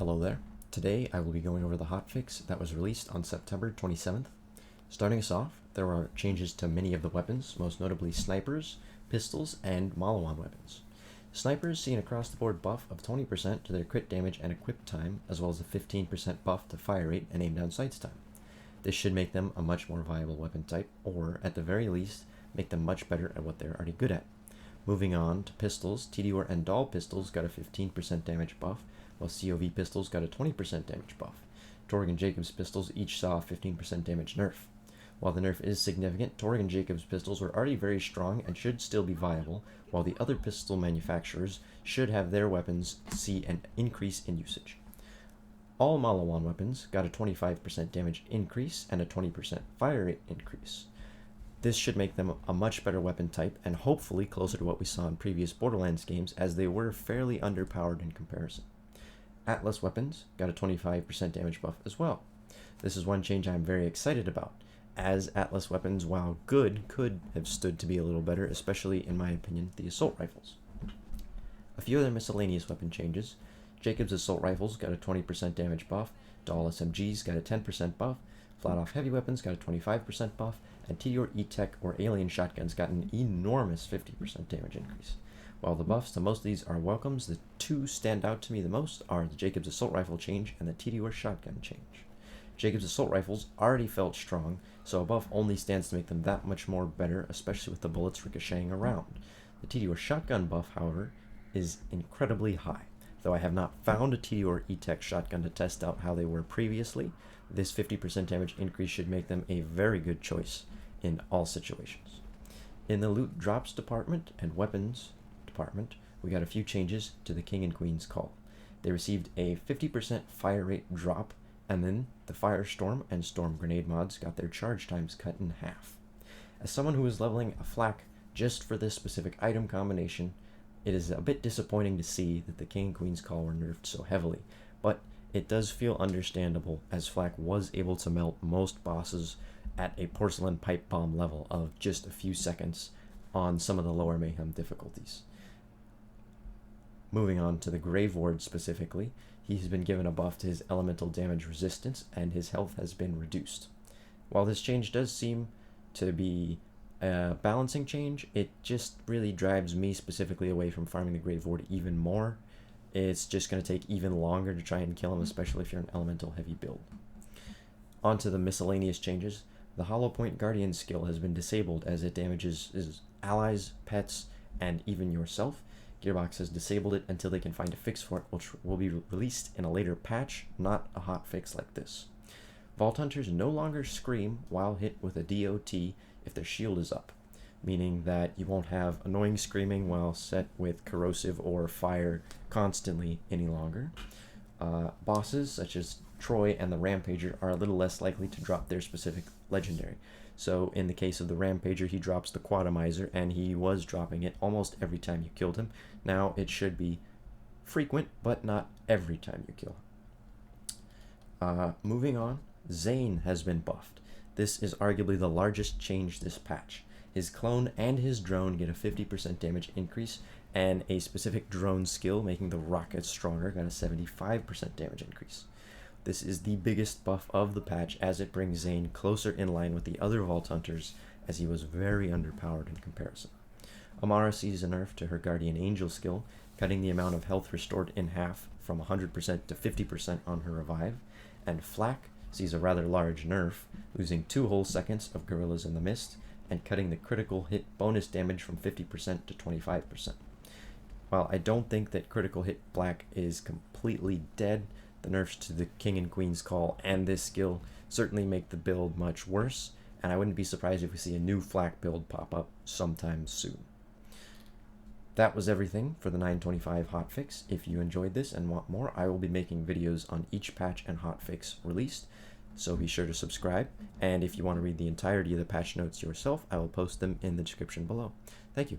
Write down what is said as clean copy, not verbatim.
Hello there. Today I will be going over the hotfix that was released on September 27th. Starting us off, there are changes to many of the weapons, most notably snipers, pistols, and Malawan weapons. Snipers see an across-the-board buff of 20% to their crit damage and equip time, as well as a 15% buff to fire rate and aim down sights time. This should make them a much more viable weapon type, or at the very least, make them much better at what they're already good at. Moving on to pistols, TDOR and Doll pistols got a 15% damage buff, while COV pistols got a 20% damage buff. Torg and Jacobs pistols each saw a 15% damage nerf. While the nerf is significant, Torg and Jacobs pistols were already very strong and should still be viable, while the other pistol manufacturers should have their weapons see an increase in usage. All Malawan weapons got a 25% damage increase and a 20% fire rate increase. This should make them a much better weapon type and hopefully closer to what we saw in previous Borderlands games, as they were fairly underpowered in comparison. Atlas weapons got a 25% damage buff as well. This is one change I'm very excited about, as Atlas weapons, while good, could have stood to be a little better, especially in my opinion, the assault rifles. A few other miscellaneous weapon changes. Jacobs assault rifles got a 20% damage buff, Doll SMGs got a 10% buff, flat-off heavy weapons got a 25% buff, and TDOR E-Tech or alien shotguns got an enormous 50% damage increase. While the buffs to most of these are welcomes, the two stand out to me the most are the Jacobs assault rifle change and the TDOR shotgun change. Jacobs assault rifles already felt strong, so a buff only stands to make them that much more better, especially with the bullets ricocheting around. The TDOR shotgun buff, however, is incredibly high. Though I have not found a TDOR E-Tech shotgun to test out how they were previously, this 50% damage increase should make them a very good choice in all situations. In the loot drops department and weapons department, we got a few changes to the King and Queen's Call. They received a 50% fire rate drop, and then the Firestorm and Storm Grenade mods got their charge times cut in half. As someone who is leveling a flak just for this specific item combination, it is a bit disappointing to see that the King and Queen's Call were nerfed so heavily, but it does feel understandable, as flak was able to melt most bosses at a porcelain pipe bomb level of just a few seconds on some of the lower mayhem difficulties. Moving on to the Grave Ward specifically, he has been given a buff to his elemental damage resistance, and his health has been reduced. While this change does seem to be a balancing change, it just really drives me specifically away from farming the Grave Ward even more. It's just going to take even longer to try and kill him, especially if you're an elemental heavy build. On to the miscellaneous changes. The Hollow Point Guardian skill has been disabled, as it damages his allies, pets, and even yourself. Gearbox has disabled it until they can find a fix for it, which will be released in a later patch, not a hot fix like this. Vault Hunters no longer scream while hit with a DOT if their shield is up, meaning that you won't have annoying screaming while set with corrosive or fire constantly any longer. Bosses such as Troy and the Rampager are a little less likely to drop their specific legendary. So in the case of the Rampager, he drops the Quatomizer, and he was dropping it almost every time you killed him. Now it should be frequent, but not every time you kill him. Moving on, Zane has been buffed. This is arguably the largest change this patch. His clone and his drone get a 50% damage increase, and a specific drone skill making the rockets stronger got a 75% damage increase. This is the biggest buff of the patch, as it brings Zane closer in line with the other Vault Hunters, as he was very underpowered in comparison. Amara sees a nerf to her Guardian Angel skill, cutting the amount of health restored in half from 100% to 50% on her revive, and Flak sees a rather large nerf, losing 2 whole seconds of Gorillas in the Mist, and cutting the critical hit bonus damage from 50% to 25%. While I don't think that critical hit Black is completely dead, the nerfs to the King and Queen's Call and this skill certainly make the build much worse, and I wouldn't be surprised if we see a new flak build pop up sometime soon. That was everything for the 925 hotfix. If you enjoyed this and want more, I will be making videos on each patch and hotfix released, so be sure to subscribe, and if you want to read the entirety of the patch notes yourself, I will post them in the description below. Thank you.